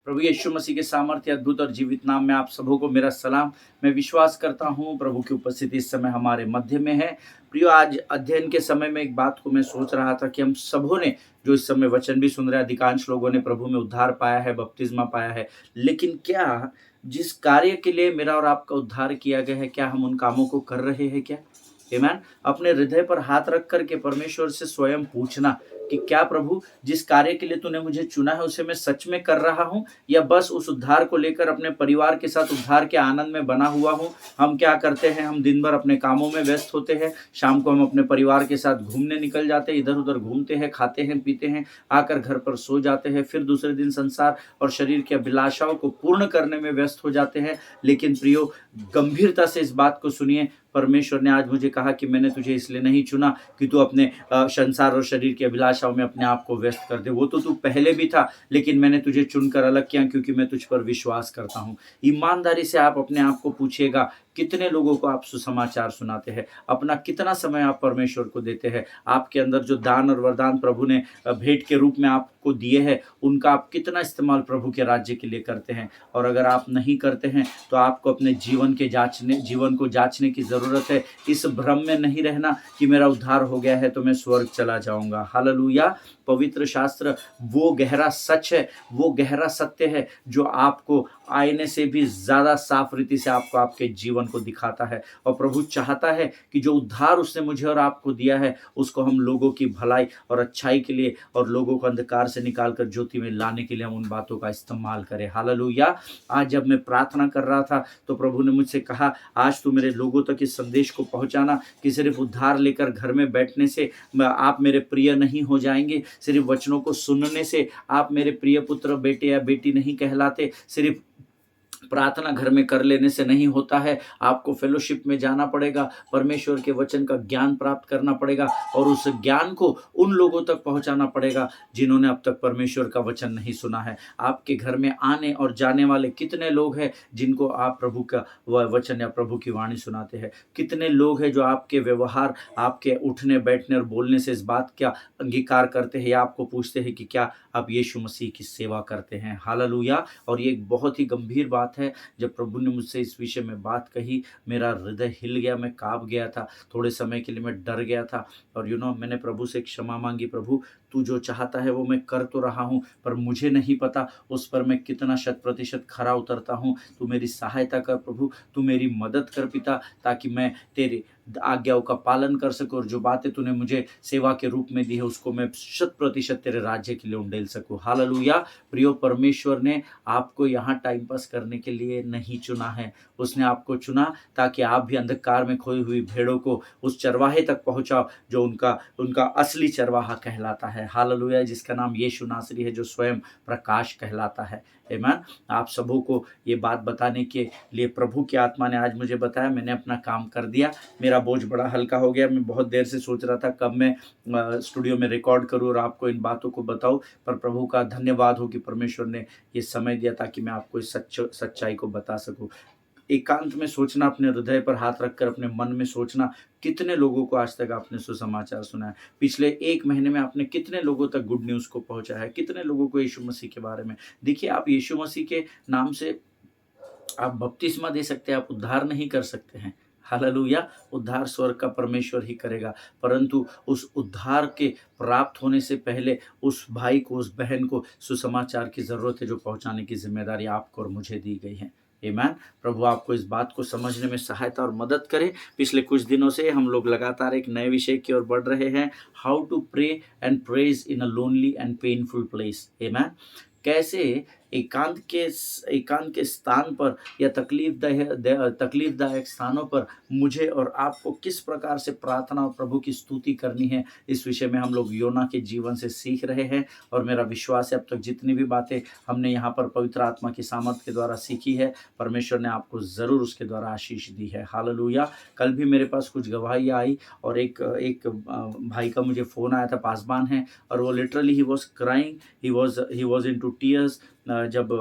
प्रभु यीशु मसीह के सामर्थ्य, अद्भुत और जीवित नाम में आप सबों को मेरा सलाम। मैं विश्वास करता हूँ प्रभु की उपस्थिति इस समय हमारे मध्य में है। प्रियो, आज अध्ययन के समय में एक बात को मैं सोच रहा था कि हम सबों ने जो इस समय वचन भी सुन रहे हैं, अधिकांश लोगों ने प्रभु में उद्धार पाया है, बपतिस्मा पाया है। लेकिन क्या जिस कार्य के लिए मेरा और आपका उद्धार किया गया है, क्या हम उन कामों को कर रहे हैं क्या? आमेन। अपने हृदय पर हाथ रख करके परमेश्वर से स्वयं पूछना कि क्या प्रभु, जिस कार्य के लिए तूने मुझे चुना है उसे मैं सच में कर रहा हूँ, या बस उस उद्धार को लेकर अपने परिवार के साथ उद्धार के आनंद में बना हुआ हूँ। हम क्या करते हैं, हम दिन भर अपने कामों में व्यस्त होते हैं, शाम को हम अपने परिवार के साथ घूमने निकल जाते हैं, इधर उधर घूमते हैं, खाते हैं, पीते हैं, आकर घर पर सो जाते हैं, फिर दूसरे दिन संसार और शरीर की अभिलाषाओं को पूर्ण करने में व्यस्त हो जाते हैं। लेकिन प्रियो, गंभीरता से इस बात को सुनिए। परमेश्वर ने आज मुझे कहा कि मैंने तुझे इसलिए नहीं चुना कि तू अपने संसार और शरीर की अभिलाषाओं में अपने आप को व्यस्त कर दे। वो तो तू पहले भी था, लेकिन मैंने तुझे चुनकर अलग किया क्योंकि मैं तुझ पर विश्वास करता हूँ। ईमानदारी से आप अपने आप को पूछिएगा, कितने लोगों को आप सुसमाचार सुनाते हैं? अपना कितना समय आप परमेश्वर को देते हैं? आपके अंदर जो दान और वरदान प्रभु ने भेंट के रूप में आपको दिए हैं, उनका आप कितना इस्तेमाल प्रभु के राज्य के लिए करते हैं? और अगर आप नहीं करते हैं तो आपको अपने जीवन को जांचने की जरूरत है। इस भ्रम में नहीं रहना कि मेरा उद्धार हो गया है तो मैं स्वर्ग चला जाऊंगा। हालेलुया। पवित्र शास्त्र वो गहरा सच है, वो गहरा सत्य है जो आपको आईने से भी ज्यादा साफ रीति से आपको आपके जीवन को दिखाता है। और प्रभु चाहता है कि जो उद्धार उसने मुझे और आपको दिया है उसको हम लोगों की भलाई और अच्छाई के लिए और लोगों को अंधकार से निकालकर ज्योति में लाने के लिए हम उन बातों का इस्तेमाल करें। हालेलुया। आज जब मैं प्रार्थना कर रहा था तो प्रभु ने मुझसे कहा, आज तू मेरे लोगों तक इस संदेश को पहुंचाना कि सिर्फ उद्धार लेकर घर में बैठने से आप मेरे प्रिय नहीं हो जाएंगे, सिर्फ वचनों को सुनने से आप मेरे प्रिय पुत्र बेटे या बेटी नहीं कहलाते, सिर्फ प्रार्थना घर में कर लेने से नहीं होता है। आपको फेलोशिप में जाना पड़ेगा, परमेश्वर के वचन का ज्ञान प्राप्त करना पड़ेगा और उस ज्ञान को उन लोगों तक पहुंचाना पड़ेगा जिन्होंने अब तक परमेश्वर का वचन नहीं सुना है। आपके घर में आने और जाने वाले कितने लोग हैं जिनको आप प्रभु का वचन या प्रभु की वाणी सुनाते हैं? कितने लोग हैं जो आपके व्यवहार, आपके उठने बैठने और बोलने से इस बात का अंगीकार करते हैं या आपको पूछते हैं कि क्या आप यीशु मसीह की सेवा करते हैं? हालेलुया। और ये एक बहुत ही गंभीर बात है। जब प्रभु ने मुझसे इस विषय में बात कही, मेरा हृदय हिल गया, मैं कांप गया था, थोड़े समय के लिए मैं डर गया था। और मैंने प्रभु से क्षमा मांगी, प्रभु तू जो चाहता है वो मैं कर तो रहा हूँ, पर मुझे नहीं पता उस पर मैं कितना 100% खरा उतरता हूँ। तू मेरी सहायता कर प्रभु, तू मेरी मदद कर पिता, ताकि मैं तेरी आज्ञाओं का पालन कर सकूं और जो बातें तूने मुझे सेवा के रूप में दी है उसको मैं 100% तेरे राज्य के लिए उंडेल सकूं। हालेलुया। प्रियो, परमेश्वर ने आपको यहाँ टाइम पास करने के लिए नहीं चुना है, उसने आपको चुना ताकि आप भी अंधकार में खोई हुई भेड़ों को उस चरवाहे तक पहुंचाओ जो उनका उनका असली चरवाहा कहलाता है। हालेलुया। जिसका नाम यीशु नासरी है, जो स्वयं प्रकाश कहलाता है। आमीन। आप सबों को ये बात बताने के लिए प्रभु की आत्मा ने आज मुझे बताया, मैंने अपना काम कर दिया, मेरा बोझ बड़ा हल्का हो गया। मैं बहुत देर से सोच रहा था कब मैं स्टूडियो में रिकॉर्ड करूं और आपको इन बातों को बताऊं, पर प्रभु का धन्यवाद हो कि परमेश्वर ने ये समय दिया ताकि मैं आपको इस सच्चाई को बता सकूं। एकांत में सोचना, अपने हृदय पर हाथ रखकर अपने मन में सोचना, कितने लोगों को आज तक आपने सुसमाचार सुनाया? पिछले 1 महीने में आपने कितने लोगों तक गुड न्यूज़ को पहुंचाया है? कितने लोगों को यीशु मसीह के बारे में? देखिए, आप यीशु मसीह के नाम से आप बपतिस्मा दे सकते हैं, आप उद्धार नहीं कर सकते हैं। हालेलुया। उद्धार स्वर्ग का परमेश्वर ही करेगा, परंतु उस उद्धार के प्राप्त होने से पहले उस भाई को, उस बहन को सुसमाचार की ज़रूरत है, जो पहुंचाने की जिम्मेदारी आपको और मुझे दी गई है। आमीन। प्रभु आपको इस बात को समझने में सहायता और मदद करे। पिछले कुछ दिनों से हम लोग लगातार एक नए विषय की ओर बढ़ रहे हैं, how to pray and praise in a lonely and painful place. आमीन। कैसे एकांत के स्थान पर या तकलीफदायक स्थानों पर मुझे और आपको किस प्रकार से प्रार्थना और प्रभु की स्तुति करनी है, इस विषय में हम लोग योना के जीवन से सीख रहे हैं। और मेरा विश्वास है अब तक जितनी भी बातें हमने यहाँ पर पवित्र आत्मा की सामर्थ के द्वारा सीखी है, परमेश्वर ने आपको ज़रूर उसके द्वारा आशीष दी है। हालेलुया। कल भी मेरे पास कुछ गवाहियाँ आई और एक भाई का मुझे फ़ोन आया था, पासबान है, और वो literally he was crying, he was into tears. जब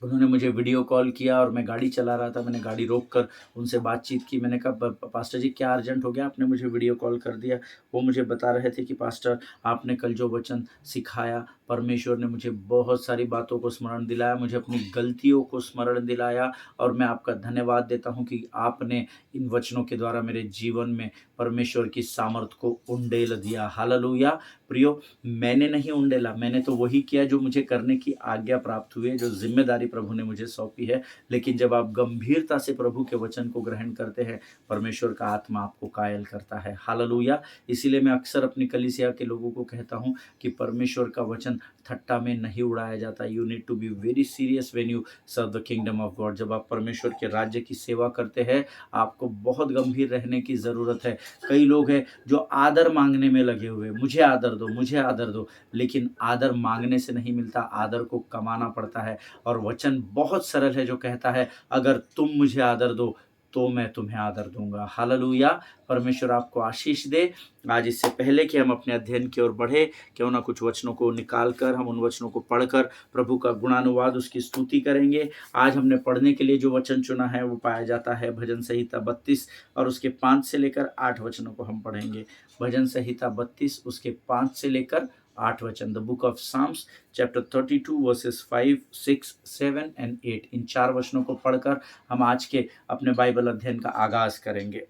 उन्होंने मुझे वीडियो कॉल किया और मैं गाड़ी चला रहा था, मैंने गाड़ी रोक कर उनसे बातचीत की। मैंने कहा, पास्टर जी क्या अर्जेंट हो गया, आपने मुझे वीडियो कॉल कर दिया? वो मुझे बता रहे थे कि पास्टर, आपने कल जो वचन सिखाया परमेश्वर ने मुझे बहुत सारी बातों को स्मरण दिलाया, मुझे अपनी गलतियों को स्मरण दिलाया और मैं आपका धन्यवाद देता हूँ कि आपने इन वचनों के द्वारा मेरे जीवन में परमेश्वर की सामर्थ को उंडेल दिया। हालेलुया। प्रियो, मैंने नहीं उंडेला, मैंने तो वही किया जो मुझे करने की आज्ञा प्राप्त हुई है, जो ज़िम्मेदारी प्रभु ने मुझे सौंपी है। लेकिन जब आप गंभीरता से प्रभु के वचन को ग्रहण करते हैं, परमेश्वर का आत्मा आपको कायल करता है। हालेलुया। इसीलिए मैं अक्सर अपनी कलीसिया के लोगों को कहता हूँ कि परमेश्वर का वचन ठट्टा में नहीं उड़ाया जाता। You need to be very serious when you serve the kingdom of God. जब आप परमेश्वर के राज्य की सेवा करते हैं, आपको बहुत गंभीर रहने की ज़रूरत है। कई लोग हैं जो आदर मांगने में लगे हुए, मुझे आदर दो, मुझे आदर दो, लेकिन आदर मांगने से नहीं मिलता, आदर को कमाना पड़ता है। और वचन बहुत सरल है जो कहता है, अगर तुम मुझे आदर दो तो मैं तुम्हें आदर दूंगा। हालेलुया। परमेश्वर आपको आशीष दे। आज इससे पहले कि हम अपने अध्ययन की ओर बढ़े, क्यों ना कुछ वचनों को निकाल कर हम उन वचनों को पढ़कर प्रभु का गुणानुवाद, उसकी स्तुति करेंगे। आज हमने पढ़ने के लिए जो वचन चुना है वो पाया जाता है भजन संहिता 32 और उसके 5 से लेकर 8 वचनों को हम पढ़ेंगे। भजन संहिता 32 उसके 5 से लेकर 8 वचन। The book of Psalms chapter 32 verses 5, 6, 7 and 8। इन 4 वचनों को पढ़कर हम आज के अपने बाइबल अध्ययन का आगाज करेंगे।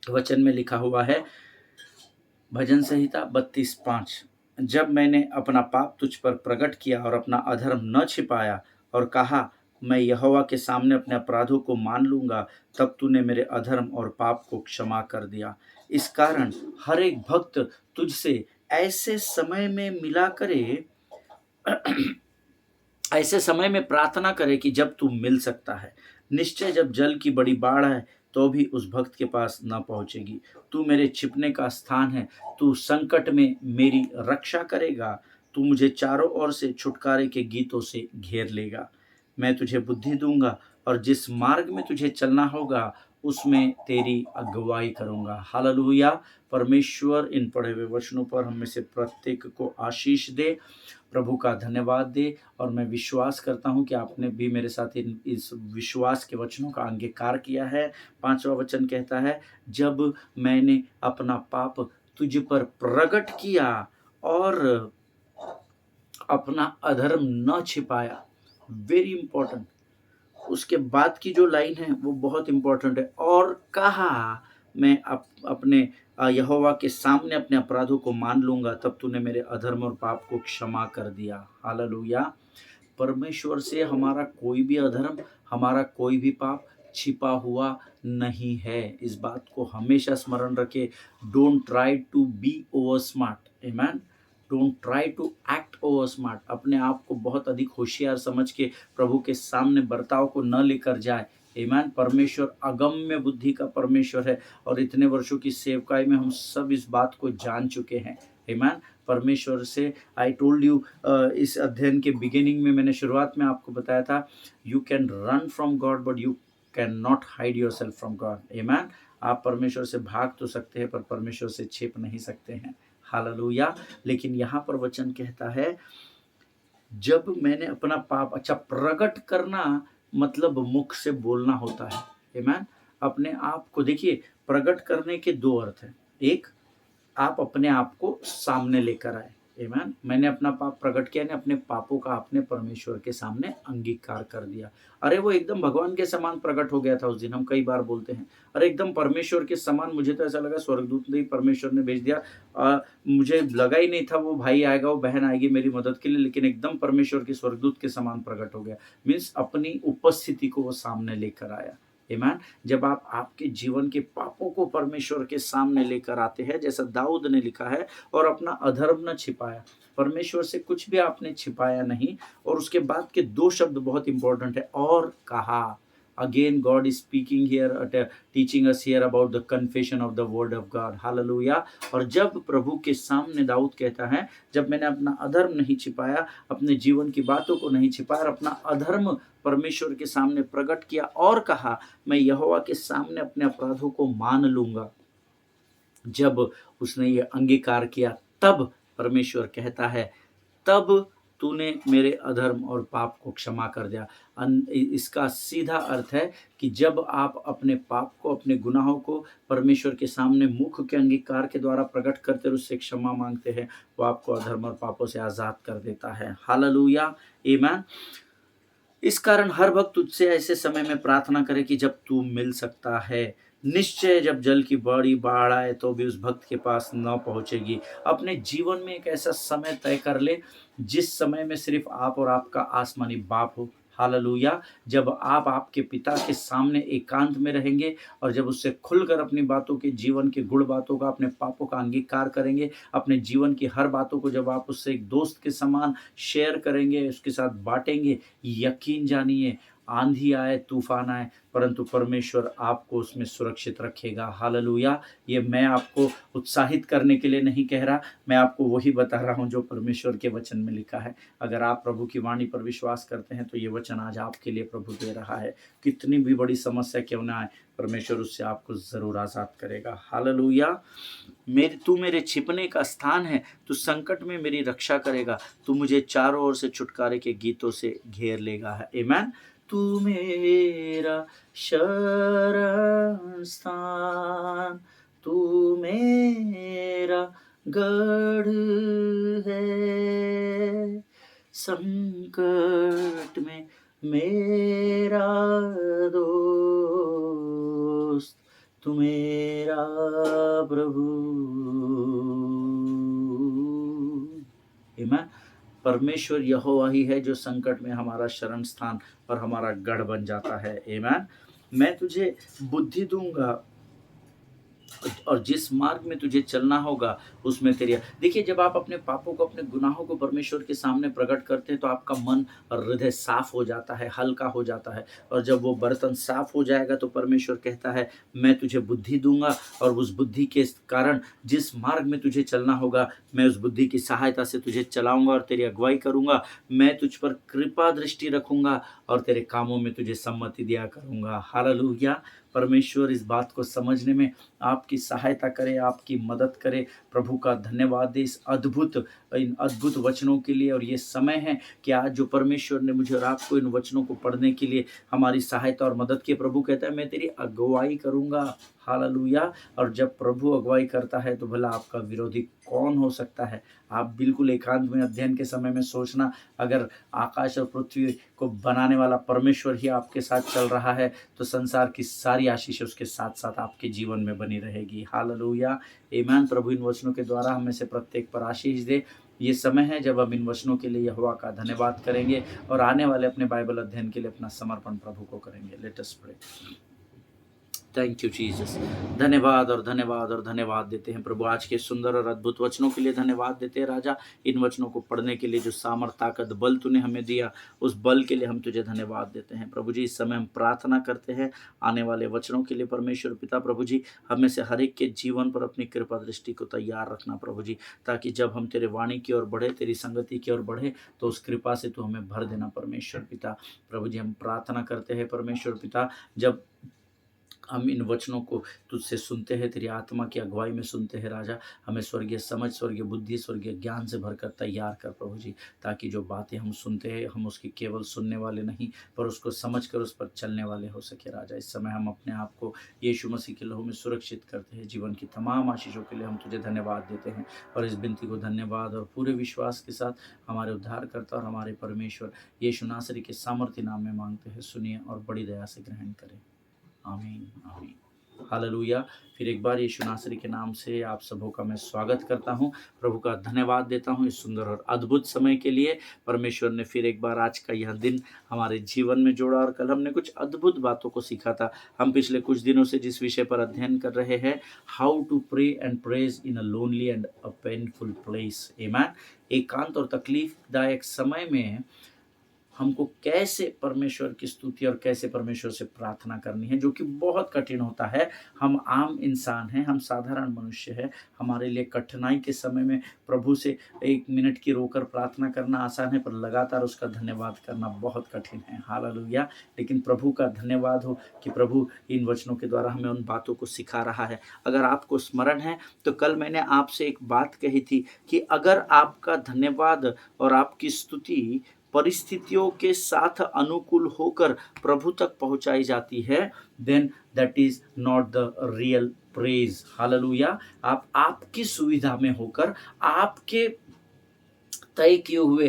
वचन में लिखा हुआ है, भजन संहिता 32:5। जब मैंने अपना पाप तुझ पर प्रकट किया और अपना अधर्म न छिपाया और कहा मैं यहोवा के सामने अपने अपराधों को मान लूंगा, तब तूने मेरे अधर्म और पाप को क्षमा कर दिया। इस कारण हर एक भक्त तुझसे ऐसे समय में मिला करे ऐसे समय में प्रार्थना करे कि जब तू मिल सकता है। निश्चय जब जल की बड़ी बाढ़ है तो भी उस भक्त के पास न पहुंचेगी। तू मेरे छिपने का स्थान है, तू संकट में मेरी रक्षा करेगा। तू मुझे चारों ओर से छुटकारे के गीतों से घेर लेगा। मैं तुझे बुद्धि दूंगा और जिस मार्ग में तुझे चलना होगा उसमें तेरी अगुवाई करूंगा। हालेलुया। परमेश्वर इन पढ़े हुए वचनों पर हम में से प्रत्येक को आशीष दे, प्रभु का धन्यवाद दे। और मैं विश्वास करता हूं कि आपने भी मेरे साथ इस विश्वास के वचनों का अंगीकार किया है। 5वां वचन कहता है, जब मैंने अपना पाप तुझ पर प्रकट किया और अपना अधर्म न छिपाया। Very important. उसके बाद की जो लाइन है वो बहुत इंपॉर्टेंट है। और कहा मैं अपने यहोवा के सामने अपने अपराधों को मान लूंगा, तब तूने मेरे अधर्म और पाप को क्षमा कर दिया। हालेलुया। परमेश्वर से हमारा कोई भी अधर्म, हमारा कोई भी पाप छिपा हुआ नहीं है। इस बात को हमेशा स्मरण रखें। Don't try to be over smart. आमेन। Don't try to act over smart. अपने आप को बहुत अधिक होशियार समझ के प्रभु के सामने बर्ताव को न लेकर जाए। आमेन। परमेश्वर अगम्य बुद्धि का परमेश्वर है और इतने वर्षों की सेवकाई में हम सब इस बात को जान चुके हैं। आमेन। परमेश्वर से आई टोल्ड यू, इस अध्ययन के बिगिनिंग में मैंने शुरुआत में आपको बताया था, you can run from God but you can not hide yourself from God. Amen. आप परमेश्वर से भाग तो सकते हैं पर परमेश्वर से छिप नहीं सकते हैं। हालेलुया। लेकिन यहाँ पर वचन कहता है, जब मैंने अपना पाप, अच्छा, प्रकट करना मतलब मुख से बोलना होता है। आमेन। अपने आप को देखिए, प्रकट करने के 2 अर्थ हैं। एक, आप अपने आप को सामने लेकर आए। आमेन। मैंने अपना पाप प्रकट किया, ने अपने पापों का आपने परमेश्वर के सामने अंगीकार कर दिया। अरे वो एकदम भगवान के समान प्रकट हो गया था उस दिन। हम कई बार बोलते हैं, अरे एकदम परमेश्वर के समान, मुझे तो ऐसा लगा स्वर्गदूत ने परमेश्वर ने भेज दिया। मुझे लगा ही नहीं था वो भाई आएगा, वो बहन आएगी मेरी मदद के लिए, लेकिन एकदम परमेश्वर के स्वर्गदूत के समान प्रकट हो गया। मीन्स अपनी उपस्थिति को वो सामने लेकर आया। आमेन। जब आप आपके जीवन के पापों को परमेश्वर के सामने लेकर आते हैं, जैसा दाऊद ने लिखा है, और अपना अधर्म न छिपाया, परमेश्वर से कुछ भी आपने छिपाया नहीं। और उसके बाद के 2 शब्द बहुत इंपॉर्टेंट है, और कहा। Again, God is speaking here, teaching us here about the confession of the word of God. Hallelujah. और जब प्रभु के सामने दाऊद कहता है, जब मैंने अपना अधर्म नहीं छिपाया, अपने जीवन की बातों को नहीं छिपाया, और अपना अधर्म परमेश्वर के सामने प्रकट किया, और कहा मैं यहोवा के सामने अपने अपराधों को मान लूंगा। जब उसने ये अंगीकार किया, तब परमेश्वर कहता है, तब तूने मेरे अधर्म और पाप को क्षमा कर दिया। इसका सीधा अर्थ है कि जब आप अपने पाप को, अपने गुनाहों को परमेश्वर के सामने मुख के अंगीकार के द्वारा प्रकट करते और उससे क्षमा माँगते हैं, वो आपको अधर्म और पापों से आज़ाद कर देता है। हालेलुया, आमीन। इस कारण हर वक्त तुझसे ऐसे समय में प्रार्थना करे कि जब तू मिल सकता है। निश्चय जब जल की बड़ी बाढ़ आए तो भी उस भक्त के पास न पहुंचेगी। अपने जीवन में एक ऐसा समय तय कर ले जिस समय में सिर्फ आप और आपका आसमानी बाप हो। हालेलुया। जब आप आपके पिता के सामने एकांत में रहेंगे और जब उससे खुलकर अपनी बातों के, जीवन के गुण बातों का, अपने पापों का अंगीकार करेंगे, अपने जीवन की हर बातों को जब आप उससे एक दोस्त के समान शेयर करेंगे, उसके साथ बांटेंगे, यकीन जानिए आंधी आए, तूफान आए, परंतु परमेश्वर आपको उसमें सुरक्षित रखेगा। हालेलुया। ये मैं आपको उत्साहित करने के लिए नहीं कह रहा, मैं आपको वही बता रहा हूँ जो परमेश्वर के वचन में लिखा है। अगर आप प्रभु की वाणी पर विश्वास करते हैं तो ये वचन आज आपके लिए प्रभु दे रहा है। कितनी भी बड़ी समस्या क्यों ना आए, परमेश्वर उससे आपको जरूर आजाद करेगा। हालेलुया। तू मेरे छिपने का स्थान है, तू संकट में मेरी रक्षा करेगा, तू मुझे चारों ओर से छुटकारे के गीतों से घेर लेगा। है आमीन। तू मेरा शरण स्थान, तू मेरा गढ़ है, संकट में मेरा दोस्त, तू मेरा प्रभु। आमीन। परमेश्वर यहोवा ही है जो संकट में हमारा शरण स्थान और हमारा गढ़ बन जाता है। आमीन। मैं तुझे बुद्धि दूंगा और जिस मार्ग में तुझे चलना होगा उसमें तेरी। देखिए, जब आप अपने पापों को, अपने गुनाहों को परमेश्वर के सामने प्रकट करते हैं तो आपका मन और हृदय साफ हो जाता है, हल्का हो जाता है। और जब वो बर्तन साफ हो जाएगा तो परमेश्वर कहता है मैं तुझे बुद्धि दूंगा और उस बुद्धि के कारण जिस मार्ग में तुझे चलना होगा मैं उस बुद्धि की सहायता से तुझे चलाऊंगा और तेरी अगुवाई करूंगा। मैं तुझ पर कृपा दृष्टि रखूंगा और तेरे कामों में तुझे सम्मति दिया करूंगा। हालेलुया। परमेश्वर इस बात को समझने में आपकी सहायता करे, आपकी मदद करे। प्रभु का धन्यवाद दे इन अद्भुत वचनों के लिए। और ये समय है कि आज जो परमेश्वर ने मुझे और आपको इन वचनों को पढ़ने के लिए हमारी सहायता और मदद की। प्रभु कहता है मैं तेरी अगुवाई करूंगा। हालेलुया। और जब प्रभु अगुवाई करता है तो भला आपका विरोधी कौन हो सकता है। आप बिल्कुल एकांत में अध्ययन के समय में सोचना, अगर आकाश और पृथ्वी को बनाने वाला परमेश्वर ही आपके साथ चल रहा है तो संसार की सारी आशीष उसके साथ साथ आपके जीवन में बनी रहेगी। हालेलुया। आमीन। प्रभु इन वचनों के द्वारा हमें से प्रत्येक पर आशीष दे। ये समय है जब हम इन वचनों के लिए यहोवा का धन्यवाद करेंगे और आने वाले अपने बाइबल अध्ययन के लिए अपना समर्पण प्रभु को करेंगे। Let us pray. Thank you Jesus. धन्यवाद और धन्यवाद और धन्यवाद देते हैं प्रभु, आज के सुंदर और अद्भुत वचनों के लिए धन्यवाद देते हैं राजा। इन वचनों को पढ़ने के लिए जो सामर्थ, ताकत, बल तूने हमें दिया, उस बल के लिए हम तुझे धन्यवाद देते हैं प्रभु जी। इस समय हम प्रार्थना करते हैं आने वाले वचनों के लिए परमेश्वर पिता। प्रभु जी, हमें से हर एक के जीवन पर अपनी कृपा दृष्टि को तैयार रखना प्रभु जी, ताकि जब हम तेरे वाणी की ओर बढ़े, तेरी संगति की ओर बढ़े तो उस कृपा से तू हमें भर देना परमेश्वर पिता। प्रभु जी, हम प्रार्थना करते हैं परमेश्वर पिता, जब हम इन वचनों को तुझसे सुनते हैं, तेरी आत्मा की अगुवाई में सुनते हैं राजा, हमें स्वर्गीय समझ, स्वर्गीय बुद्धि, स्वर्गीय ज्ञान से भरकर तैयार कर प्रभु जी, ताकि जो बातें हम सुनते हैं हम उसकी केवल सुनने वाले नहीं पर उसको समझ कर उस पर चलने वाले हो सके राजा। इस समय हम अपने आप को यीशु मसीह के लहू में सुरक्षित करते हैं। जीवन की तमाम आशीषों के लिए हम तुझे धन्यवाद देते हैं और इस विनती को धन्यवाद और पूरे विश्वास के साथ हमारे उद्धारकर्ता और हमारे परमेश्वर यीशु नासरी के सामर्थ्य नाम में मांगते हैं। सुनिए और बड़ी दया से ग्रहण करें। आमीन आमीन। हालेलुया। फिर एक बार यीशु नासरी के नाम से आप सबों का मैं स्वागत करता हूं। प्रभु का धन्यवाद देता हूं इस सुंदर और अद्भुत समय के लिए। परमेश्वर ने फिर एक बार आज का यह दिन हमारे जीवन में जोड़ा और कल हमने कुछ अद्भुत बातों को सीखा था। हम पिछले कुछ दिनों से जिस विषय पर अध्ययन कर रहे हैं, how to pray and praise in a lonely and a painful place. आमीन। एकांत और तकलीफदायक समय में हमको कैसे परमेश्वर की स्तुति और कैसे परमेश्वर से प्रार्थना करनी है, जो कि बहुत कठिन होता है। हम आम इंसान हैं, हम साधारण मनुष्य हैं, हमारे लिए कठिनाई के समय में प्रभु से 1 मिनट की रोकर प्रार्थना करना आसान है, पर लगातार उसका धन्यवाद करना बहुत कठिन है। हालेलुया! लेकिन प्रभु का धन्यवाद हो कि प्रभु इन वचनों के द्वारा हमें उन बातों को सिखा रहा है। अगर आपको स्मरण है तो कल मैंने आपसे एक बात कही थी कि अगर आपका धन्यवाद और आपकी स्तुति परिस्थितियों के साथ अनुकूल होकर प्रभु तक पहुंचाई जाती है, then that is not the real praise. Hallelujah! आप आपकी सुविधा में होकर आपके तय किए हुए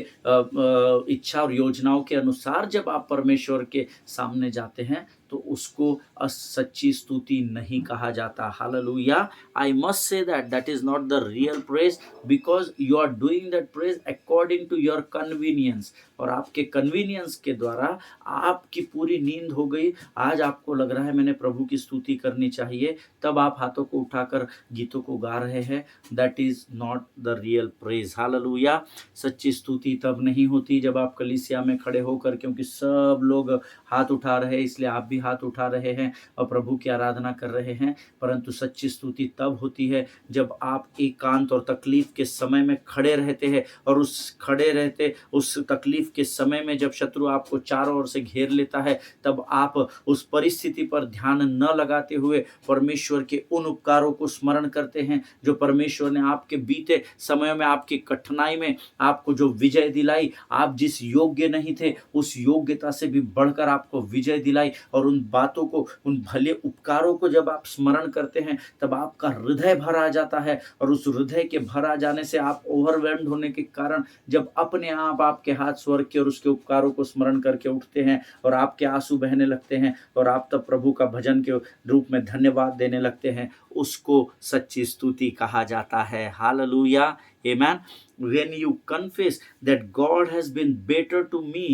इच्छा और योजनाओं के अनुसार जब आप परमेश्वर के सामने जाते हैं, तो उसको सच्ची स्तुति नहीं कहा जाता। Hallelujah! I must say that that is not the real praise, because you are doing that praise according to your convenience, और आपके कन्वीनियंस के द्वारा आपकी पूरी नींद हो गई। आज आपको लग रहा है मैंने प्रभु की स्तुति करनी चाहिए, तब आप हाथों को उठाकर गीतों को गा रहे हैं। That is not the real praise. Hallelujah! सच्ची स्तुति तब नहीं होती जब आप कलीसिया में खड़े होकर, क्योंकि सब लोग हाथ उठा रहे हैं इसलिए आप भी हाथ उठा रहे हैं और प्रभु की आराधना कर रहे हैं। परंतु सच्ची स्तुति तब होती है जब आप एकांत और तकलीफ के समय में खड़े रहते हैं, और उस तकलीफ के समय में जब शत्रु आपको चारों ओर से घेर लेता है, तब आप उस परिस्थिति पर ध्यान न लगाते हुए परमेश्वर के उन उपकारों को स्मरण करते हैं जो परमेश्वर ने आपके बीते समयों में, आपकी कठिनाई में आपको जो विजय दिलाई। आप जिस योग्य नहीं थे उस योग्यता से भी बढ़कर आपको विजय दिलाई, और उन बातों को, उन भले उपकारों को जब आप स्मरण करते हैं, तब आपका हृदय भर आ जाता है। और उस हृदय के भर आ जाने से आप ओवरवेल्म्ड होने के कारण जब अपने आप आपके हाथ स्वर्ग के और उसके उपकारों को स्मरण करके उठते हैं और आपके आंसू बहने लगते हैं, और आप तब प्रभु का भजन के रूप में धन्यवाद देने लगते हैं, उसको सच्ची स्तुति कहा जाता है। Hallelujah! Amen. When you confess that God has been better to me,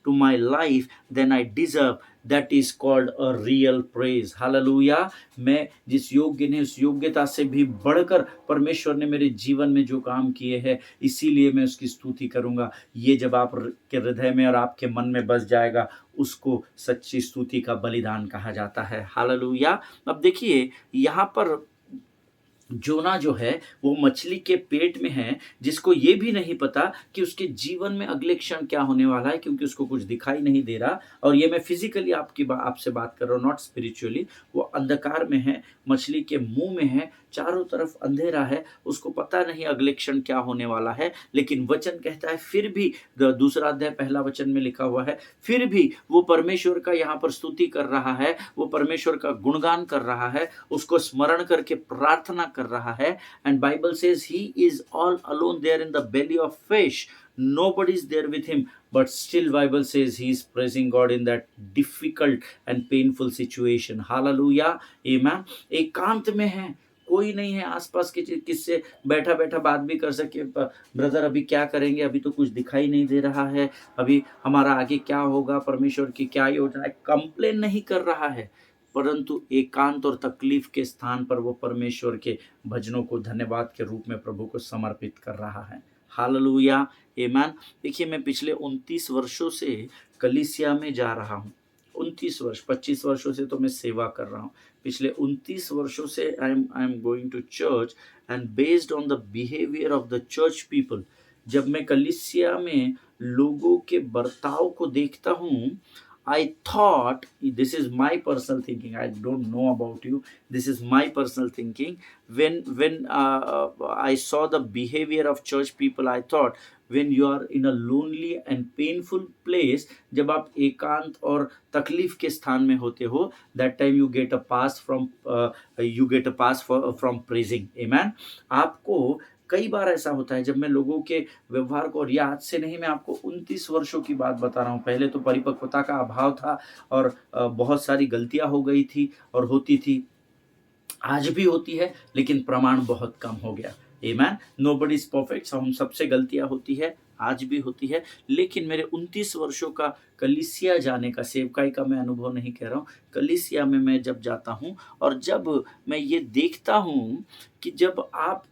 to my life than I deserve, that is called a real praise. Hallelujah. मैं जिस योग्य ने, उस योग्यता से भी बढ़कर परमेश्वर ने मेरे जीवन में जो काम किए हैं, इसीलिए मैं उसकी स्तुति करूंगा। ये जब आप के हृदय में और आपके मन में बस जाएगा, उसको सच्ची स्तुति का बलिदान कहा जाता है। हालेलुया! अब देखिए यहाँ पर जोना जो है वो मछली के पेट में है, जिसको ये भी नहीं पता कि उसके जीवन में अगले क्षण क्या होने वाला है, क्योंकि उसको कुछ दिखाई नहीं दे रहा। और ये मैं फिजिकली आपसे बात कर रहा हूँ, नॉट स्पिरिचुअली। वो अंधकार में है, मछली के मुंह में है, चारों तरफ अंधेरा है, उसको पता नहीं अगले क्षण क्या होने वाला है। लेकिन वचन कहता है फिर भी, दूसरा अध्याय पहला वचन में लिखा हुआ है, फिर भी वो परमेश्वर का यहाँ पर स्तुति कर रहा है, वो परमेश्वर का गुणगान कर रहा है, उसको स्मरण करके प्रार्थना कर रहा है। And Bible says he is all alone there in the belly of fish, nobody is there with him, but still Bible says he is praising God in that difficult and painful situation. Hallelujah, amen. एकांत में है, कोई नहीं है आसपास के, किससे बैठा बैठा बात भी कर सके, ब्रदर अभी क्या करेंगे, अभी तो कुछ दिखाई नहीं दे रहा है, अभी हमारा आगे क्या होगा, परमेश्वर की क्या योजना है। कंप्लेन नहीं कर रहा है, परंतु एकांत और तकलीफ के स्थान पर वो परमेश्वर के भजनों को धन्यवाद के रूप में प्रभु को समर्पित कर रहा है। हालेलुया, आमेन। देखिए मैं पिछले 29 वर्षों से कलीसिया में जा रहा हूँ। 29 वर्ष, 25 वर्षों से तो मैं सेवा कर रहा हूँ। पिछले 29 वर्षों से I am going to church, and based on the behaviour of the church people, जब मैं कलीसिया में लोगों के बर्ताव को देखता हूँ, I thought, this is my personal thinking, I don't know about you, this is my personal thinking, when I saw the behavior of church people, I thought when you are in a lonely and painful place, जब आप एकांत और तकलीफ के स्थान में होते हो, that time you get a pass from praising, amen। आपको कई बार ऐसा होता है जब मैं लोगों के व्यवहार को, और ये आज से नहीं, मैं आपको 29 वर्षों की बात बता रहा हूँ। पहले तो परिपक्वता का अभाव था और बहुत सारी गलतियां हो गई थी और होती थी, आज भी होती है, लेकिन प्रमाण बहुत कम हो गया। आमेन। नोबडी इज परफेक्ट, हम सबसे गलतियां होती है, आज भी होती है। लेकिन मेरे 29 वर्षों का कलीसिया जाने का, सेवकाई का मैं अनुभव नहीं कह रहा हूँ, कलीसिया में मैं जब जाता हूँ और जब मैं ये देखता हूँ कि जब आप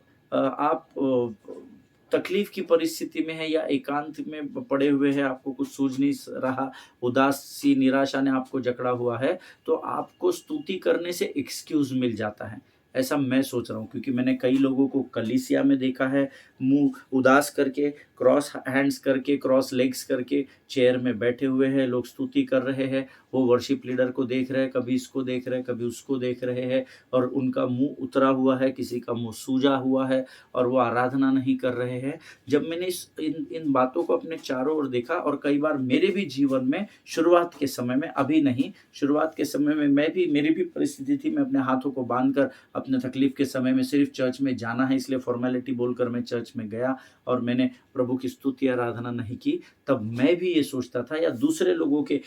तकलीफ की परिस्थिति में है या एकांत में पड़े हुए हैं, आपको कुछ सूझ नहीं रहा, उदासी निराशा ने आपको जकड़ा हुआ है, तो आपको स्तुति करने से एक्सक्यूज मिल जाता है। ऐसा मैं सोच रहा हूँ, क्योंकि मैंने कई लोगों को कलीसिया में देखा है, मुंह उदास करके, क्रॉस हैंड्स करके, क्रॉस लेग्स करके चेयर में बैठे हुए हैं, लोग स्तुति कर रहे हैं, वो वर्शिप लीडर को देख रहे हैं, कभी इसको देख रहे हैं, कभी उसको देख रहे हैं, और उनका मुंह उतरा हुआ है, किसी का मुंह सूजा हुआ है, और वो आराधना नहीं कर रहे हैं। जब मैंने इन इन बातों को अपने चारों ओर देखा, और कई बार मेरे भी जीवन में शुरुआत के समय में, अभी नहीं, शुरुआत के समय में मेरी भी परिस्थिति थी, मैं अपने हाथों को बांधकर अपने तकलीफ के समय में सिर्फ चर्च में जाना है इसलिए फॉर्मेलिटी बोलकर मैं चर्च में गया और मैंने प्रभु की स्तुति आराधना नहीं की। तब मैं भी ये सोचता था, या दूसरे लोगों के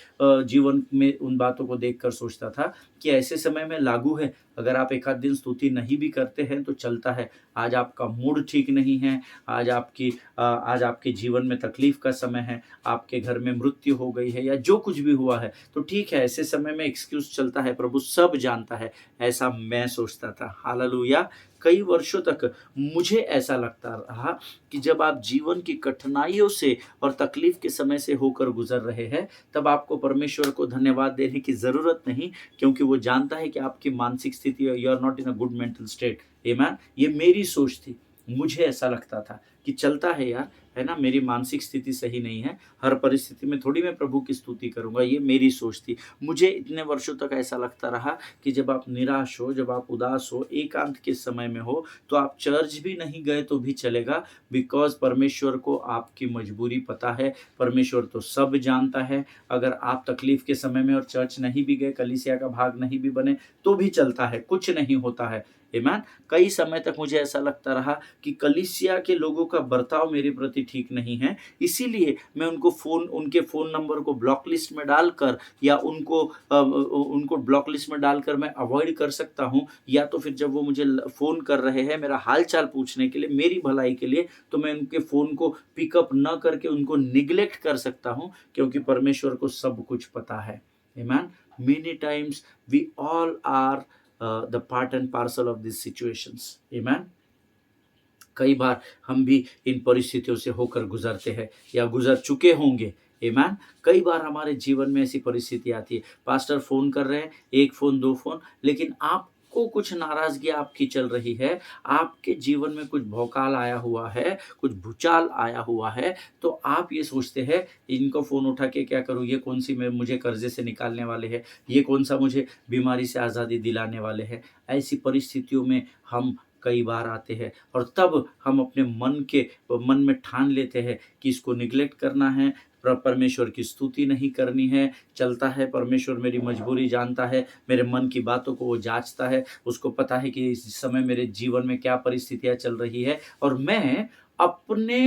जीवन में उन बातों को देखकर सोचता था कि ऐसे समय में लागू है, अगर आप एक आध दिन स्तुति नहीं भी करते हैं तो चलता है। आज आपका मूड ठीक नहीं है, आज आपके जीवन में तकलीफ का समय है, आपके घर में मृत्यु हो गई है, या जो कुछ भी हुआ है, तो ठीक है, ऐसे समय में एक्सक्यूज चलता है, प्रभु सब जानता है। ऐसा मैं सोचता था। हालेलुया। कई वर्षों तक मुझे ऐसा लगता रहा कि जब आप जीवन की कठिनाइयों से और तकलीफ के समय से होकर गुजर रहे हैं, तब आपको परमेश्वर को धन्यवाद देने की ज़रूरत नहीं, क्योंकि वो जानता है कि आपकी मानसिक स्थिति, you are not in a good mental state. Amen. ये मेरी सोच थी। मुझे ऐसा लगता था कि चलता है यार, है ना, मेरी मानसिक स्थिति सही नहीं है, हर परिस्थिति में थोड़ी मैं प्रभु की स्तुति करूँगा, ये मेरी सोच थी। मुझे इतने वर्षों तक ऐसा लगता रहा कि जब आप निराश हो, जब आप उदास हो, एकांत के समय में हो, तो आप चर्च भी नहीं गए तो भी चलेगा, बिकॉज़ परमेश्वर को आपकी मजबूरी पता है, परमेश्वर तो सब जानता है। अगर आप तकलीफ के समय में और चर्च नहीं भी गए, कलीसिया का भाग नहीं भी बने, तो भी चलता है, कुछ नहीं होता है। आमीन। कई समय तक मुझे ऐसा लगता रहा कि कलीसिया के लोगों का बर्ताव मेरे प्रति ठीक नहीं है, इसीलिए मैं उनके फ़ोन नंबर को ब्लॉक लिस्ट में डालकर, या उनको ब्लॉक लिस्ट में डालकर मैं अवॉइड कर सकता हूँ, या तो फिर जब वो मुझे फ़ोन कर रहे हैं मेरा हाल-चाल पूछने के लिए, मेरी भलाई के लिए, तो मैं उनके फ़ोन को पिकअप न करके उनको निग्लेक्ट कर सकता हूँ, क्योंकि परमेश्वर को सब कुछ पता है। आमीन। Many times we all are the part and parcel of these situations. Amen. कई बार हम भी इन परिस्थितियों से होकर गुजरते हैं या गुजर चुके होंगे। आमीन। कई बार हमारे जीवन में ऐसी परिस्थिति आती है, पास्टर फ़ोन कर रहे हैं, 1 फ़ोन 2 फ़ोन, लेकिन आपको कुछ नाराज़गी आपकी चल रही है, आपके जीवन में कुछ भौकाल आया हुआ है, कुछ भूचाल आया हुआ है, तो आप ये सोचते हैं इनको फ़ोन उठा के क्या करूँ, ये कौन-सी में मुझे कर्ज़े से निकालने वाले हैं, ये कौन-सा मुझे बीमारी से आज़ादी दिलाने वाले हैं। ऐसी परिस्थितियों में हम कई बार आते हैं, और तब हम अपने मन में ठान लेते हैं कि इसको निग्लेक्ट करना है, परमेश्वर की स्तुति नहीं करनी है। चलता है, परमेश्वर मेरी मजबूरी जानता है, मेरे मन की बातों को वो जाँचता है, उसको पता है कि इस समय मेरे जीवन में क्या परिस्थितियाँ चल रही है, और मैं अपने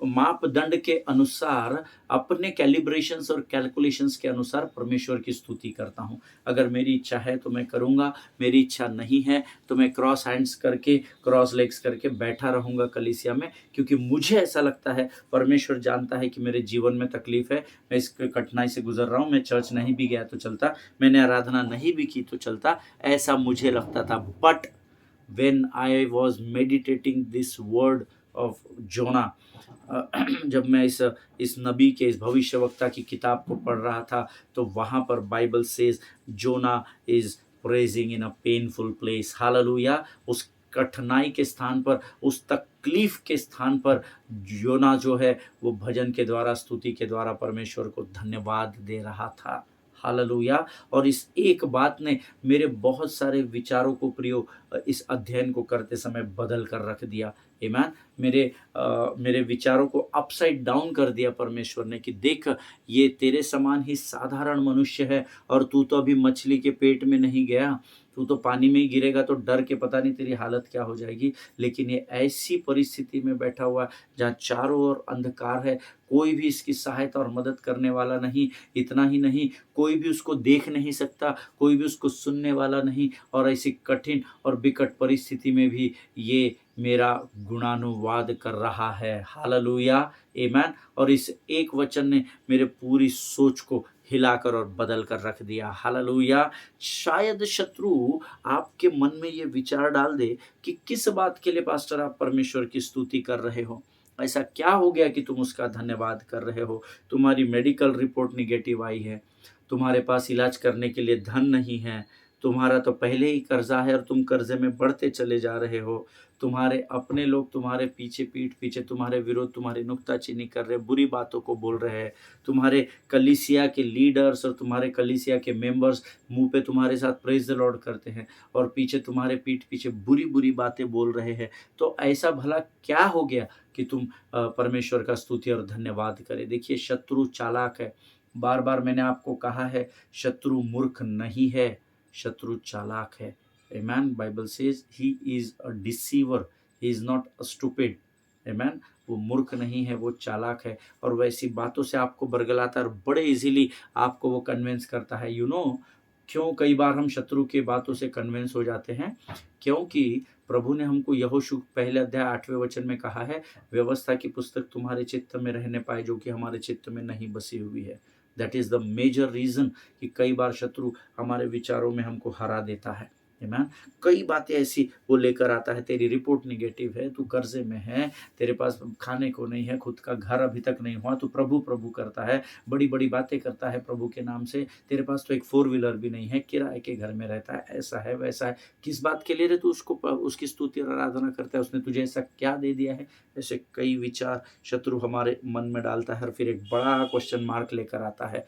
मापदंड के अनुसार, अपने कैलिब्रेशंस और कैलकुलेशंस के अनुसार परमेश्वर की स्तुति करता हूँ। अगर मेरी इच्छा है तो मैं करूँगा, मेरी इच्छा नहीं है तो मैं क्रॉस हैंड्स करके, क्रॉस लेग्स करके बैठा रहूँगा कलीसिया में, क्योंकि मुझे ऐसा लगता है परमेश्वर जानता है कि मेरे जीवन में तकलीफ़ है, मैं इस कठिनाई से गुज़र रहा हूँ, मैं चर्च नहीं भी गया तो चलता, मैंने आराधना नहीं भी की तो चलता, ऐसा मुझे लगता था। But when I was meditating this word of Jonah, जब मैं इस नबी के, इस भविष्यवक्ता की किताब को पढ़ रहा था, तो वहाँ पर Bible says Jonah is praising in a painful place. Hallelujah. उस कठिनाई के स्थान पर, उस तकलीफ के स्थान पर योना जो है वो भजन के द्वारा, स्तुति के द्वारा परमेश्वर को धन्यवाद दे रहा था। हालेलुया। और इस एक बात ने मेरे बहुत सारे विचारों को प्रियो इस अध्ययन को करते समय बदल कर रख दिया। आमीन। मेरे विचारों को अपसाइड डाउन कर दिया परमेश्वर ने कि देख, ये तेरे समान ही साधारण मनुष्य है, और तू तो अभी मछली के पेट में नहीं गया, तू तो पानी में ही गिरेगा तो डर के पता नहीं तेरी हालत क्या हो जाएगी। लेकिन ये ऐसी परिस्थिति में बैठा हुआ है जहाँ चारों ओर अंधकार है, कोई भी इसकी सहायता और मदद करने वाला नहीं। इतना ही नहीं, कोई भी उसको देख नहीं सकता, कोई भी उसको सुनने वाला नहीं, और ऐसी कठिन और विकट परिस्थिति में भी ये मेरा गुणानुवाद कर रहा है। हालेलुया। आमीन। और इस एक वचन ने मेरे पूरी सोच को हिलाकर और बदल कर रख दिया। हालेलुया। शायद शत्रु आपके मन में ये विचार डाल दे कि किस बात के लिए पास्टर आप परमेश्वर की स्तुति कर रहे हो? ऐसा क्या हो गया कि तुम उसका धन्यवाद कर रहे हो? तुम्हारी मेडिकल रिपोर्ट नेगेटिव आई है, तुम्हारे पास इलाज करने के लिए धन नहीं है, तुम्हारा तो पहले ही कर्जा है और तुम कर्जे में बढ़ते चले जा रहे हो। तुम्हारे अपने लोग तुम्हारे पीछे, पीठ पीछे तुम्हारे विरोध, तुम्हारी नुक्ताचीनी कर रहे, बुरी बातों को बोल रहे हैं। तुम्हारे कलीसिया के लीडर्स और तुम्हारे कलीसिया के मेंबर्स मुंह पे तुम्हारे साथ प्रेज द लॉर्ड करते हैं और पीछे तुम्हारे पीठ पीछे बुरी बुरी बातें बोल रहे हैं। तो ऐसा भला क्या हो गया कि तुम परमेश्वर का स्तुति और धन्यवाद करें? देखिए, शत्रु चालाक है। बार बार मैंने आपको कहा है, शत्रु मूर्ख नहीं है, शत्रु चालाक है। Amen. Bible says he is a deceiver. He is not a stupid. Amen. वो मूर्ख नहीं है, वो चालाक है और वैसी बातों से आपको बरगलाता है और बड़े इजीली आपको वो कन्विंस करता है। क्यों कई बार हम शत्रु की बातों से कन्विंस हो जाते हैं? क्योंकि प्रभु ने हमको यहोशू पहले अध्याय 8वें वचन में कहा है, व्यवस्था की पुस्तक तुम्हारे चित्त में रहने पाए जो कि हमारे चित्त में नहीं बसी हुई है। That is the major reason कि कई बार शत्रु हमारे विचारों में हमको हरा देता है। आमीन। कई बातें ऐसी वो लेकर आता है, तेरी रिपोर्ट नेगेटिव है, तू कर्जे में है, तेरे पास खाने को नहीं है, खुद का घर अभी तक नहीं हुआ, तू प्रभु प्रभु करता है, बड़ी बड़ी बातें करता है प्रभु के नाम से, तेरे पास तो एक 4 व्हीलर भी नहीं है, किराए के घर में रहता है, ऐसा है वैसा है। किस बात के लिए रे तू उसकी स्तुति और आराधना करता है? उसने तुझे ऐसा क्या दे दिया है? ऐसे कई विचार शत्रु हमारे मन में डालता है और फिर एक बड़ा क्वेश्चन मार्क लेकर आता है।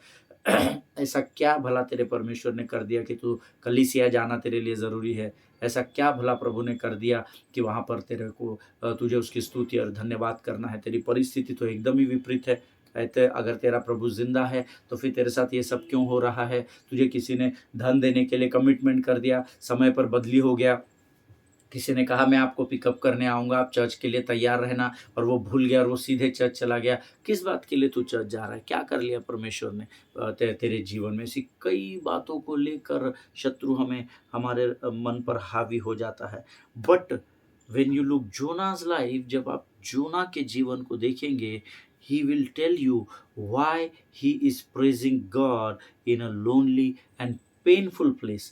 ऐसा क्या भला तेरे परमेश्वर ने कर दिया कि तू कलीसिया जाना तेरे लिए ज़रूरी है? ऐसा क्या भला प्रभु ने कर दिया कि वहाँ पर तेरे को तुझे उसकी स्तुति और धन्यवाद करना है? तेरी परिस्थिति तो एकदम ही विपरीत है। कहते अगर तेरा प्रभु जिंदा है तो फिर तेरे साथ ये सब क्यों हो रहा है? तुझे किसी ने धन देने के लिए कमिटमेंट कर दिया, समय पर बदली हो गया, किसी ने कहा मैं आपको पिकअप करने आऊँगा, आप चर्च के लिए तैयार रहना, और वो भूल गया और वो सीधे चर्च चला गया। किस बात के लिए तू चर्च जा रहा है? क्या कर लिया परमेश्वर ने तेरे जीवन में? ऐसी कई बातों को लेकर शत्रु हमारे मन पर हावी हो जाता है। But when you look Jonah's life, जब आप जोना के जीवन को देखेंगे, he will tell you why he is praising God in a lonely and painful place,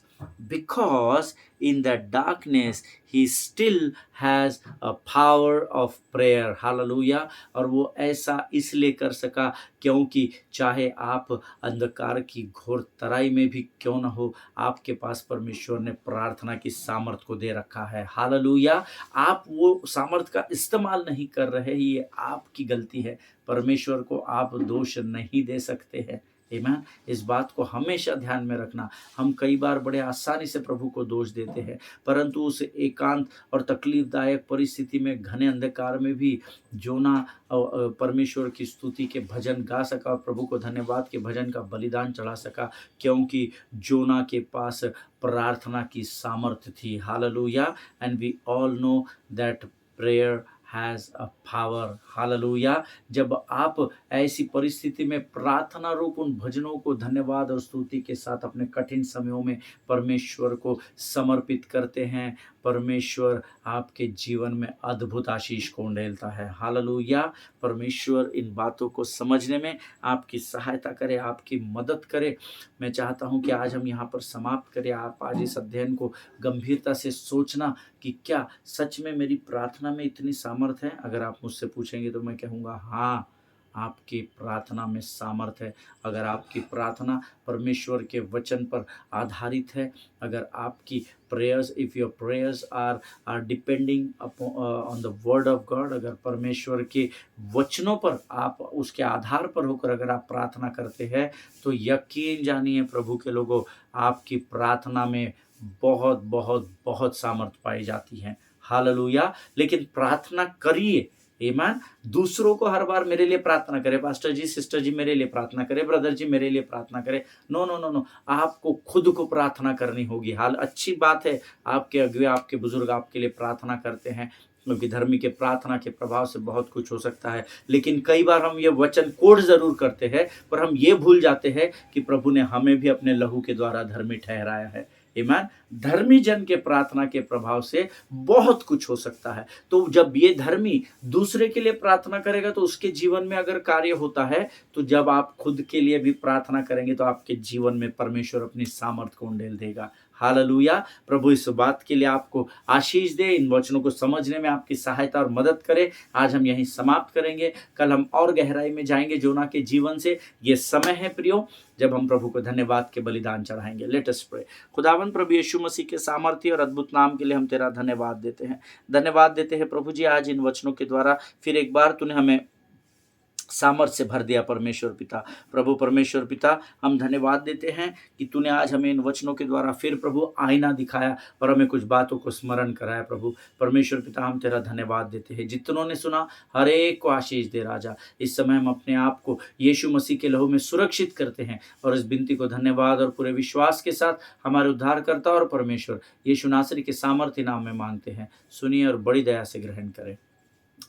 because in that darkness he still has a power of prayer. Hallelujah. और वो ऐसा इसलिए कर सका क्योंकि चाहे आप अंधकार की घोर तराई में भी क्यों ना हो, आपके पास परमेश्वर ने प्रार्थना की सामर्थ को दे रखा है। हालेलुया। आप वो सामर्थ का इस्तेमाल नहीं कर रहे, ये आपकी गलती है। परमेश्वर को आप दोष नहीं दे सकते हैं। आमीन। इस बात को हमेशा ध्यान में रखना। हम कई बार बड़े आसानी से प्रभु को दोष देते हैं, परंतु उस एकांत और तकलीफदायक परिस्थिति में, घने अंधकार में भी जोना परमेश्वर की स्तुति के भजन गा सका और प्रभु को धन्यवाद के भजन का बलिदान चढ़ा सका, क्योंकि जोना के पास प्रार्थना की सामर्थ्य थी। Hallelujah. And we all know that prayer has a power. Hallelujah. जब आप ऐसी परिस्थिति में प्रार्थना रूप उन भजनों को धन्यवाद और स्तुति के साथ अपने कठिन समयों में परमेश्वर को समर्पित करते हैं, परमेश्वर आपके जीवन में अद्भुत आशीष को उंडेलता है। हालेलुया। परमेश्वर इन बातों को समझने में आपकी सहायता करे, आपकी मदद करे। मैं चाहता हूं कि आज हम यहाँ पर समाप्त करें। आप आज इस अध्ययन को गंभीरता से सोचना कि क्या सच में मेरी प्रार्थना में इतनी सामर्थ है? अगर आप मुझसे पूछेंगे तो मैं कहूँगा हाँ, आपकी प्रार्थना में सामर्थ है। अगर आपकी प्रार्थना परमेश्वर के वचन पर आधारित है, अगर आपकी prayers, if your prayers are depending on the word of God, अगर परमेश्वर के वचनों पर आप उसके आधार पर होकर अगर आप प्रार्थना करते हैं, तो यकीन जानिए प्रभु के लोगों, आपकी प्रार्थना में बहुत बहुत बहुत सामर्थ पाई जाती है। हालेलुया। लेकिन प्रार्थना करिए। आमीन। दूसरों को हर बार मेरे लिए प्रार्थना करे, पास्टर जी, सिस्टर जी मेरे लिए प्रार्थना करे, ब्रदर जी मेरे लिए प्रार्थना करे। नो नो नो नो, आपको खुद को प्रार्थना करनी होगी। हाल अच्छी बात है, आपके अगुवे, आपके बुजुर्ग आपके लिए प्रार्थना करते हैं, क्योंकि धर्मी के प्रार्थना के प्रभाव से बहुत कुछ हो सकता है। लेकिन कई बार हम ये वचन कोड जरूर करते हैं, पर हम ये भूल जाते हैं कि प्रभु ने हमें भी अपने लहू के द्वारा धर्मी ठहराया है। ईमान धर्मी जन के प्रार्थना के प्रभाव से बहुत कुछ हो सकता है। तो जब ये धर्मी दूसरे के लिए प्रार्थना करेगा तो उसके जीवन में अगर कार्य होता है, तो जब आप खुद के लिए भी प्रार्थना करेंगे तो आपके जीवन में परमेश्वर अपनी सामर्थ को उंडेल देगा। हालेलुया। प्रभु इस बात के लिए आपको आशीष दे, इन वचनों को समझने में आपकी सहायता और मदद करे। आज हम यहीं समाप्त करेंगे, कल हम और गहराई में जाएंगे जोना के जीवन से। ये समय है प्रियो जब हम प्रभु को धन्यवाद के बलिदान चढ़ाएंगे। Late us pray. खुदावन प्रभु यीशु मसीह के सामर्थ्य और अद्भुत नाम के लिए हम तेरा धन्यवाद देते हैं। धन्यवाद देते हैं प्रभु जी, आज इन वचनों के द्वारा फिर एक बार तूने हमें सामर्थ से भर दिया परमेश्वर पिता। प्रभु परमेश्वर पिता, हम धन्यवाद देते हैं कि तूने आज हमें इन वचनों के द्वारा फिर प्रभु आईना दिखाया और हमें कुछ बातों को स्मरण कराया। प्रभु परमेश्वर पिता, हम तेरा धन्यवाद देते हैं। जितनों ने सुना हर एक को आशीष दे राजा। इस समय हम अपने आप को यीशु मसीह के लहू में सुरक्षित करते हैं और इस विनती को धन्यवाद और पूरे विश्वास के साथ हमारे उद्धारकर्ता और परमेश्वर यीशु नासरी के सामर्थ्य नाम में मांगते हैं। सुनिए और बड़ी दया से ग्रहण करें।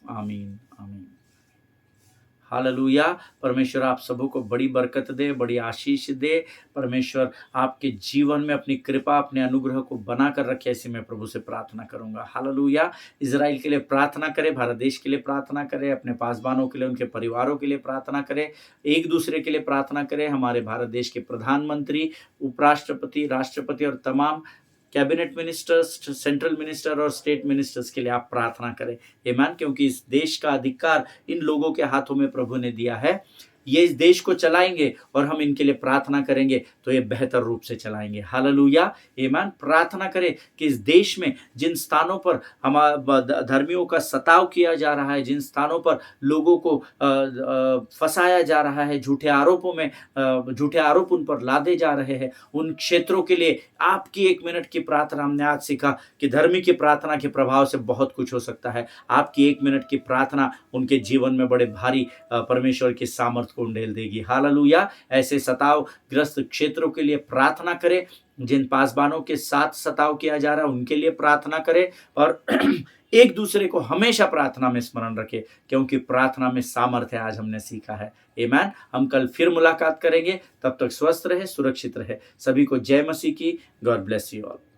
आमीन आमीन। हालेलुया। परमेश्वर आप सबों को बड़ी बरकत दे, बड़ी आशीष दे। परमेश्वर आपके जीवन में अपनी कृपा, अपने अनुग्रह को बना कर रखे, ऐसे मैं प्रभु से प्रार्थना करूंगा। हालेलुया। इजराइल के लिए प्रार्थना करें, भारत देश के लिए प्रार्थना करें, अपने पासबानों के लिए, उनके परिवारों के लिए प्रार्थना करें, एक दूसरे के लिए प्रार्थना करें। हमारे भारत देश के प्रधानमंत्री, उपराष्ट्रपति, राष्ट्रपति और तमाम कैबिनेट मिनिस्टर्स, सेंट्रल मिनिस्टर और स्टेट मिनिस्टर्स के लिए आप प्रार्थना करें। आमीन। क्योंकि इस देश का अधिकार इन लोगों के हाथों में प्रभु ने दिया है। ये इस देश को चलाएंगे और हम इनके लिए प्रार्थना करेंगे तो ये बेहतर रूप से चलाएंगे। हालेलुया। आमीन। प्रार्थना करें कि इस देश में जिन स्थानों पर हमारे धर्मियों का सताव किया जा रहा है, जिन स्थानों पर लोगों को फंसाया जा रहा है, झूठे आरोप उन पर लादे जा रहे हैं, उन क्षेत्रों के लिए आपकी 1 मिनट की प्रार्थना, हमने आज सीखा कि धर्मी की प्रार्थना के प्रभाव से बहुत कुछ हो सकता है। आपकी 1 मिनट की प्रार्थना उनके जीवन में बड़े भारी परमेश्वर की सामर्थ को उंडेल देगी। हालेलुया। ऐसे सताव ग्रस्त क्षेत्रों के लिए प्रार्थना करें, जिन पासबानों के साथ सताव किया जा रहा है उनके लिए प्रार्थना करें और एक दूसरे को हमेशा प्रार्थना में स्मरण रखें, क्योंकि प्रार्थना में सामर्थ्य आज हमने सीखा है। आमीन। हम कल फिर मुलाकात करेंगे, तब तक स्वस्थ रहे, सुरक्षित रहे। सभी को जय मसीह की। God bless you all.